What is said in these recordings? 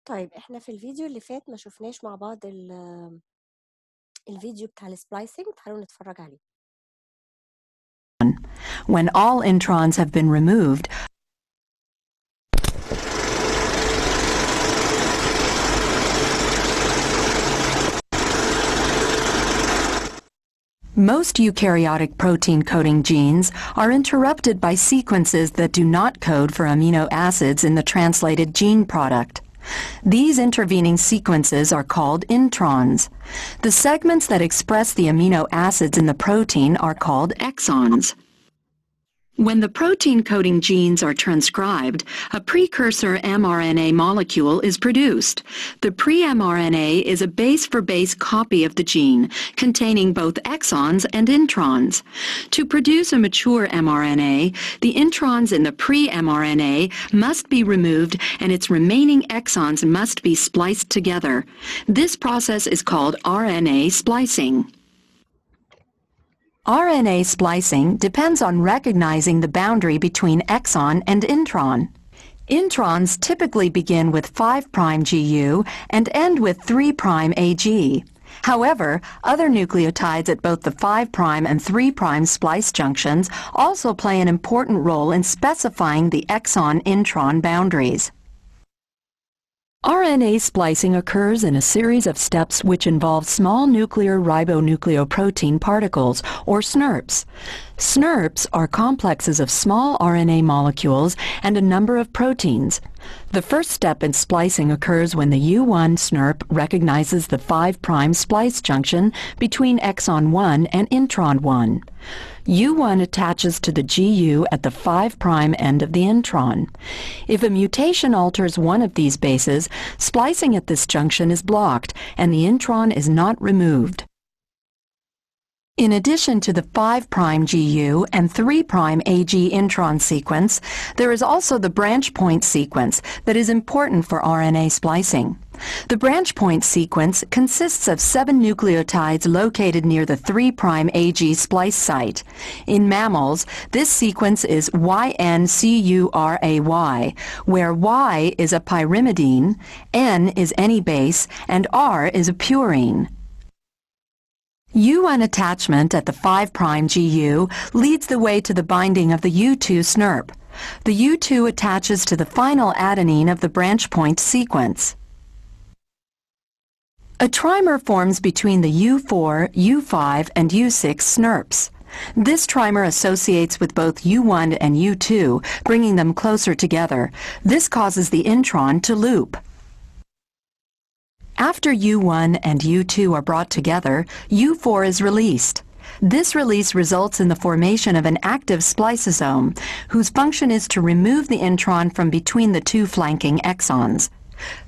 طيب إحنا في الفيديو اللي فات ما شفناش مع بعض الفيديو بتاع السبلايسنج، تعالوا نتفرج عليه. When all introns have been removed, most eukaryotic protein coding genes are interrupted by sequences that do not code for amino acids in the translated gene product. These intervening sequences are called introns. The segments that express the amino acids in the protein are called exons. When the protein-coding genes are transcribed, a precursor mRNA molecule is produced. The pre-mRNA is a base-for-base copy of the gene, containing both exons and introns. To produce a mature mRNA, the introns in the pre-mRNA must be removed and its remaining exons must be spliced together. This process is called RNA splicing. RNA splicing depends on recognizing the boundary between exon and intron. Introns typically begin with 5' GU and end with 3' AG. However, other nucleotides at both the 5' and 3' splice junctions also play an important role in specifying the exon-intron boundaries. RNA splicing occurs in a series of steps which involve small nuclear ribonucleoprotein particles, or SNRPs. SNRPs are complexes of small RNA molecules and a number of proteins. The first step in splicing occurs when the U1 SNRP recognizes the 5' splice junction between exon 1 and intron 1. U1 attaches to the GU at the 5' end of the intron. If a mutation alters one of these bases, splicing at this junction is blocked and the intron is not removed. In addition to the 5' GU and 3' AG intron sequence, there is also the branch point sequence that is important for RNA splicing. The branch point sequence consists of 7 nucleotides located near the 3' AG splice site. In mammals, this sequence is YNCURAY, where Y is a pyrimidine, N is any base, and R is a purine. U1 attachment at the 5' GU leads the way to the binding of the U2 SNRP. The U2 attaches to the final adenine of the branch point sequence. A trimer forms between the U4, U5, and U6 SNRPs. This trimer associates with both U1 and U2, bringing them closer together. This causes the intron to loop. After U1 and U2 are brought together, U4 is released. This release results in the formation of an active spliceosome, whose function is to remove the intron from between the two flanking exons.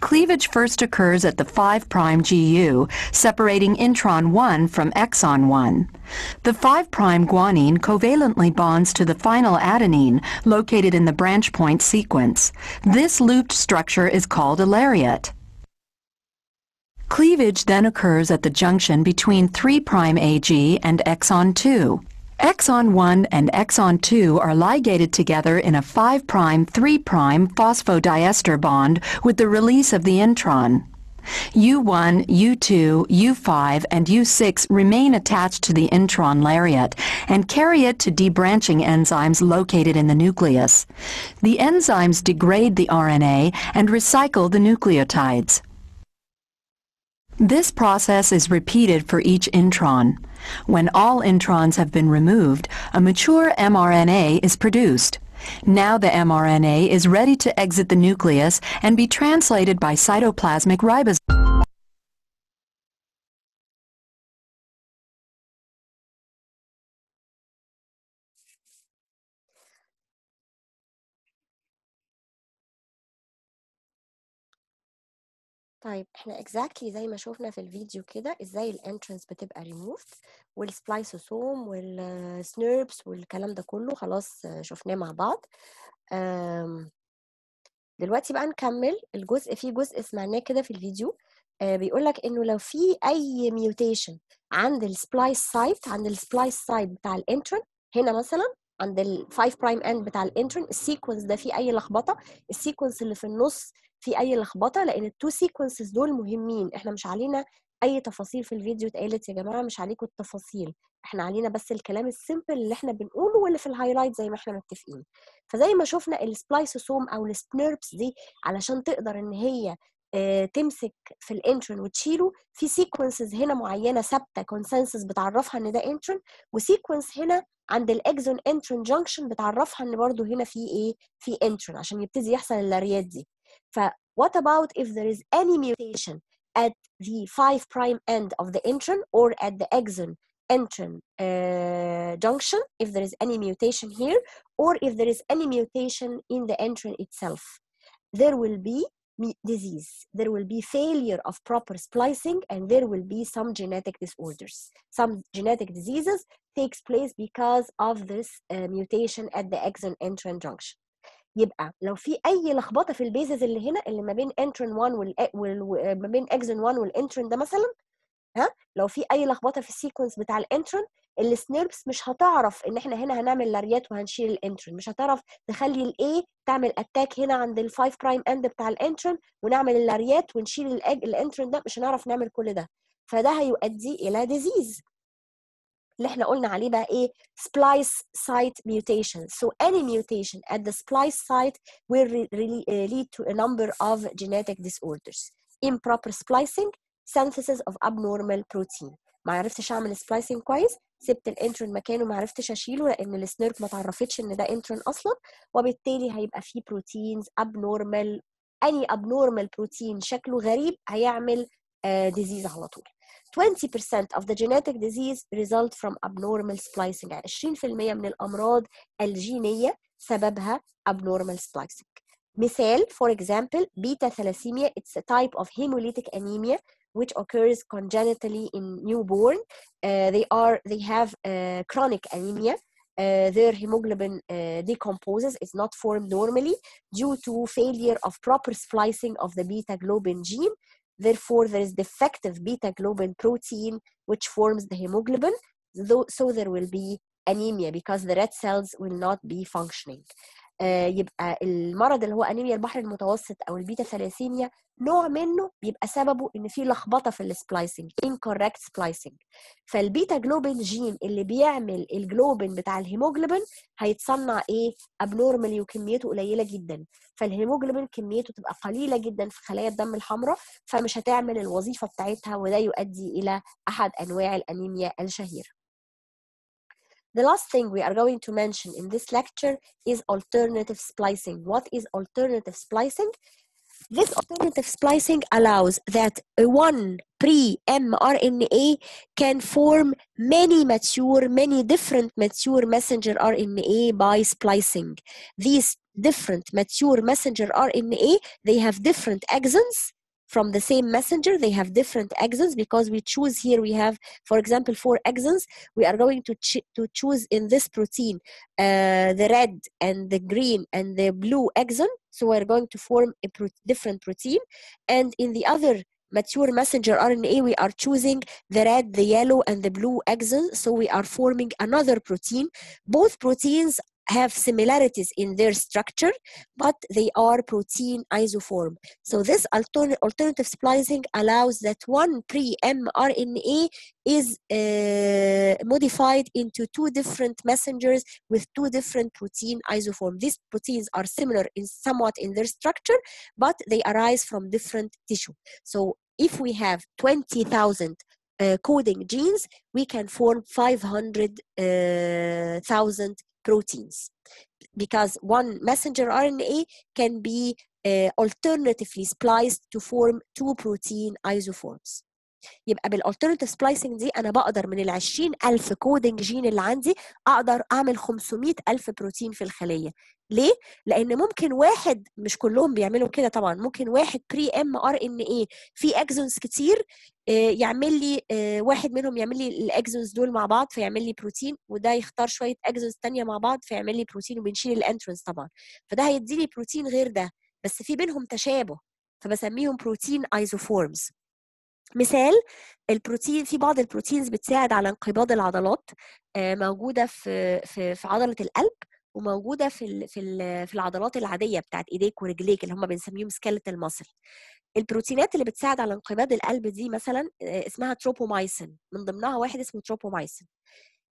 Cleavage first occurs at the 5' GU, separating intron 1 from exon 1. The 5' guanine covalently bonds to the final adenine, located in the branch point sequence. This looped structure is called a lariat. Cleavage then occurs at the junction between 3' AG and exon 2. Exon 1 and exon 2 are ligated together in a 5' 3' phosphodiester bond with the release of the intron. U1, U2, U5, and U6 remain attached to the intron lariat and carry it to debranching enzymes located in the nucleus. The enzymes degrade the RNA and recycle the nucleotides. This process is repeated for each intron. When all introns have been removed, a mature mRNA is produced. Now the mRNA is ready to exit the nucleus and be translated by cytoplasmic ribosomes. طيب احنا exactly زي ما شوفنا في الفيديو كده ازاي الانترنس بتبقى removed والسبلايسوسوم والسنيربس والكلام ده كله خلاص شفناه مع بعض. دلوقتي بقى نكمل الجزء. فيه جزء سمعناه كده في الفيديو بيقولك انه لو في اي ميوتيشن عند السبلايس سايت بتاع الانترن، هنا مثلا عند ال 5' end بتاع الانترن، السيكونس ده فيه اي لخبطه، السيكونس اللي في النص في اي لخبطه، لان التو سيكونسز دول مهمين. احنا مش علينا اي تفاصيل في الفيديو اتقالت يا جماعه، مش عليكم التفاصيل، احنا علينا بس الكلام السيمبل اللي احنا بنقوله واللي في الهايلايت زي ما احنا متفقين. فزي ما شفنا السبلايسوسوم او السنيربس دي علشان تقدر ان هي تمسك في الانترون وتشيله، في سيكونسز هنا معينه ثابته كونسنسس بتعرفها ان ده انترون، وسيكونس هنا عند الاكزون انترون جانكشن بتعرفها ان برضو هنا في ايه، في انترون عشان يبتدي يحصل اللاريات دي. ف what about if there is any mutation at the 5' end of the intron or at the exon intron junction, if there is any mutation here or if there is any mutation in the intron itself, there will be disease, there will be failure of proper splicing, and there will be some genetic disorders. Some genetic diseases takes place because of this mutation at the exon intron junction. يبقى لو في اي لخبطه في البيزز اللي هنا اللي ما بين intron 1 ما بين exon 1 والintron ده مثلا، لو في اي لخبطه في السيكونس بتاع الانترون، السنيربس مش هتعرف ان احنا هنا هنعمل لاريات وهنشيل الانترون، مش هتعرف تخلي الاي تعمل اتاك هنا عند ال5' اند بتاع الانترون ونعمل اللاريات ونشيل الانترون ده، مش هنعرف نعمل كل ده، فده هيؤدي الى ديزيز اللي احنا قلنا عليه بقى ايه splice site mutation. So any mutation at the splice site will lead to a number of genetic disorders. Improper splicing, synthesis of abnormal protein. ما عرفتش اعمل splicing كويس، سبت الانترون مكانه ما عرفتش اشيله لان السنيرب ما تعرفتش ان ده انترون اصلا، وبالتالي هيبقى فيه بروتينز abnormal. any abnormal protein شكله غريب هيعمل disease على طول. 20% of the genetic disease result from abnormal splicing. 20% من الأمراض الجينية سببها abnormal splicing. مثال for example beta thalassemia, it's a type of hemolytic anemia which occurs congenitally in newborn. They have chronic anemia. Their hemoglobin decomposes, is not formed normally due to failure of proper splicing of the beta globin gene. Therefore, there is defective beta globin protein which forms the hemoglobin. So there will be anemia because the red cells will not be functioning. يبقى المرض اللي هو انيميا البحر المتوسط او البيتا ثلاسيميا نوع منه بيبقى سببه ان في لخبطه في السبلايسنج incorrect splicing. فالبيتا جلوبين جين اللي بيعمل الجلوبين بتاع الهيموجلوبين هيتصنع ايه abnormally وكميته قليله جدا، فالهيموجلوبين كميته تبقى قليله جدا في خلايا الدم الحمراء فمش هتعمل الوظيفه بتاعتها، وده يؤدي الى احد انواع الانيميا الشهيره. The last thing we are going to mention in this lecture is alternative splicing. What is alternative splicing? This alternative splicing allows that one pre-mRNA can form many different mature messenger RNA by splicing. These different mature messenger RNA, they have different exons. From the same messenger, they have different exons because we choose here, we have, for example, 4 exons. We are going to choose in this protein the red and the green and the blue exon. So we're going to form a different protein. And in the other mature messenger RNA, we are choosing the red, the yellow, and the blue exon. So we are forming another protein. Both proteins have similarities in their structure, but they are protein isoform. So this alternative splicing allows that one pre-mRNA is modified into 2 different messengers with 2 different protein isoform. These proteins are similar somewhat in their structure, but they arise from different tissue. So if we have 20,000 coding genes, we can form 500,000 proteins because one messenger RNA can be alternatively spliced to form 2 protein isoforms. يبقى بالالترناتيف سبلايسنج دي انا بقدر من ال 20,000 كودنج جين اللي عندي اقدر اعمل 500,000 بروتين في الخليه. ليه؟ لان ممكن واحد، مش كلهم بيعملوا كده طبعا، ممكن واحد بري ام ار ان اي في اكزونز كتير يعمل لي واحد منهم يعمل لي الاكزونز دول مع بعض فيعمل لي بروتين، وده يختار شويه اكزونز ثانيه مع بعض فيعمل لي بروتين، وبنشيل الانترنس طبعا، فده هيدي لي بروتين غير ده بس في بينهم تشابه فبسميهم بروتين ايزوفورمز. مثال البروتين، في بعض البروتينز بتساعد على انقباض العضلات موجوده في عضله القلب، وموجوده في العضلات العاديه بتاعت ايديك ورجليك اللي هم بنسميهم سكيلتال ماسل. البروتينات اللي بتساعد على انقباض القلب دي مثلا اسمها تروبومايسين، من ضمنها واحد اسمه تروبومايسين.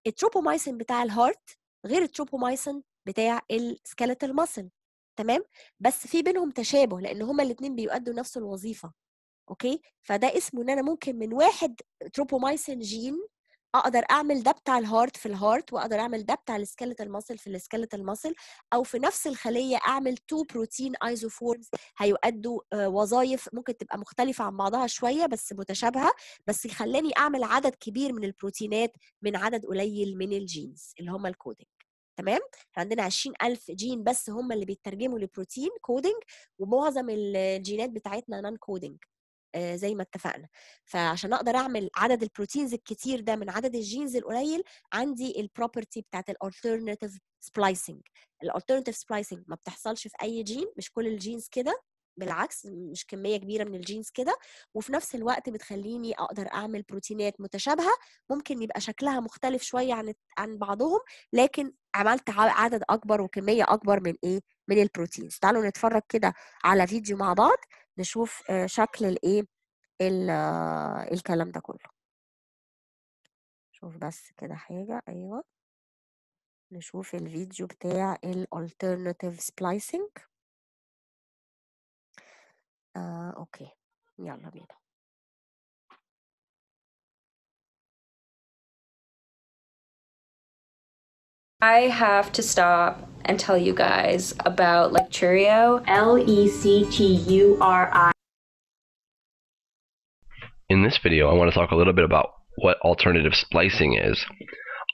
التروبومايسين بتاع الهارت غير التروبومايسين بتاع السكيلتال ماسل، تمام؟ بس في بينهم تشابه لان هما الاثنين بيؤدوا نفس الوظيفه. اوكي، فده اسمه ان انا ممكن من واحد تروبومايسين جين اقدر اعمل ده بتاع الهارت في الهارت، واقدر اعمل ده بتاع السكيلتال ماسل في السكيلتال ماسل، او في نفس الخليه اعمل تو بروتين ايزوفورمز هيؤدوا وظائف ممكن تبقى مختلفه عن بعضها شويه بس متشابهه، بس يخلاني اعمل عدد كبير من البروتينات من عدد قليل من الجينز اللي هم الكودينج. تمام؟ عندنا 20,000 جين بس هم اللي بيترجموا لبروتين كودينج، ومعظم الجينات بتاعتنا نون كودينج زي ما اتفقنا. فعشان اقدر اعمل عدد البروتينز الكتير ده من عدد الجينز القليل، عندي البروبرتي بتاعت الالترناتيف سبلايسنج. الالترناتيف سبلايسنج ما بتحصلش في اي جين، مش كل الجينز كده، بالعكس مش كميه كبيره من الجينز كده، وفي نفس الوقت بتخليني اقدر اعمل بروتينات متشابهه ممكن يبقى شكلها مختلف شويه عن بعضهم، لكن عملت عدد اكبر وكميه اكبر من ايه، من البروتينز. تعالوا نتفرج كده على فيديو مع بعض نشوف شكل الايه الكلام ده كله. شوف بس كده حاجة، ايوه نشوف الفيديو بتاع الالترناتيف سبلايسنج. اوكي يلا بينا. I have to stop and tell you guys about Lecturio. Lecturi. In this video, I want to talk a little bit about what alternative splicing is.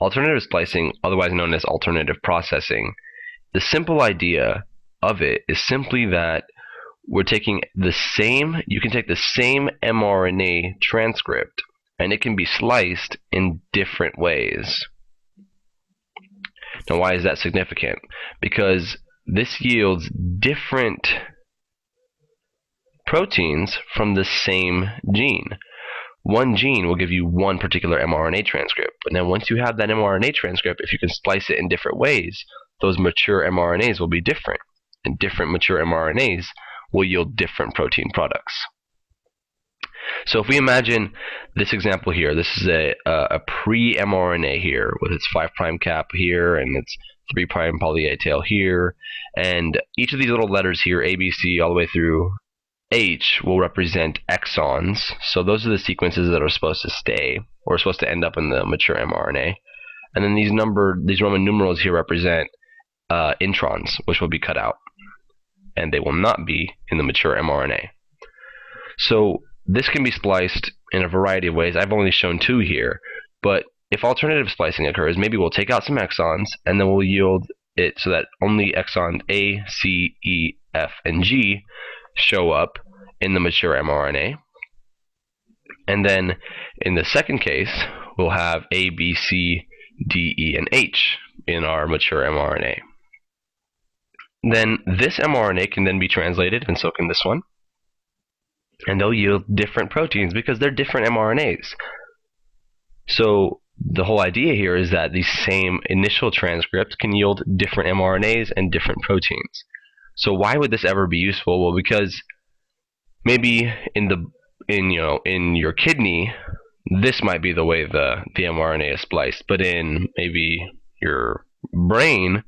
Alternative splicing, otherwise known as alternative processing, the simple idea of it is simply that we're taking the same, you can take the same mRNA transcript and it can be sliced in different ways. Now, why is that significant? Because this yields different proteins from the same gene. One gene will give you one particular mRNA transcript, but then once you have that mRNA transcript, if you can splice it in different ways, those mature mRNAs will be different, and different mature mRNAs will yield different protein products. So if we imagine this example here, this is a pre-mRNA here with its 5' cap here and its 3' poly A tail here, and each of these little letters here, A, B, C, all the way through H, will represent exons. So those are the sequences that are supposed to stay or supposed to end up in the mature mRNA. And then these Roman numerals here represent introns, which will be cut out, and they will not be in the mature mRNA. So this can be spliced in a variety of ways. I've only shown two here, but if alternative splicing occurs, maybe we'll take out some exons and then we'll yield it so that only exons A, C, E, F, and G show up in the mature mRNA. And then in the second case, we'll have A, B, C, D, E, and H in our mature mRNA. Then this mRNA can then be translated, and so can this one, and they'll yield different proteins because they're different mRNAs. So the whole idea here is that these same initial transcripts can yield different mRNAs and different proteins. So why would this ever be useful? Well, because maybe in your kidney, this might be the way the mRNA is spliced, but in maybe your brain,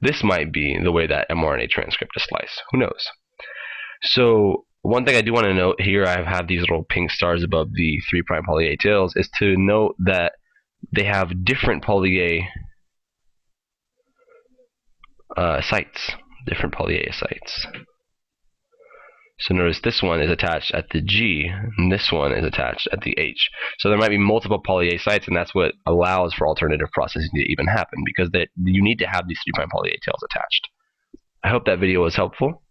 this might be the way that mRNA transcript is spliced. Who knows? So one thing I do want to note here, I have these little pink stars above the 3' poly A tails, is to note that they have different poly A sites, different poly A sites. So notice this one is attached at the G, and this one is attached at the H. So there might be multiple poly A sites, and that's what allows for alternative processing to even happen, because you need to have these 3' poly A tails attached. I hope that video was helpful.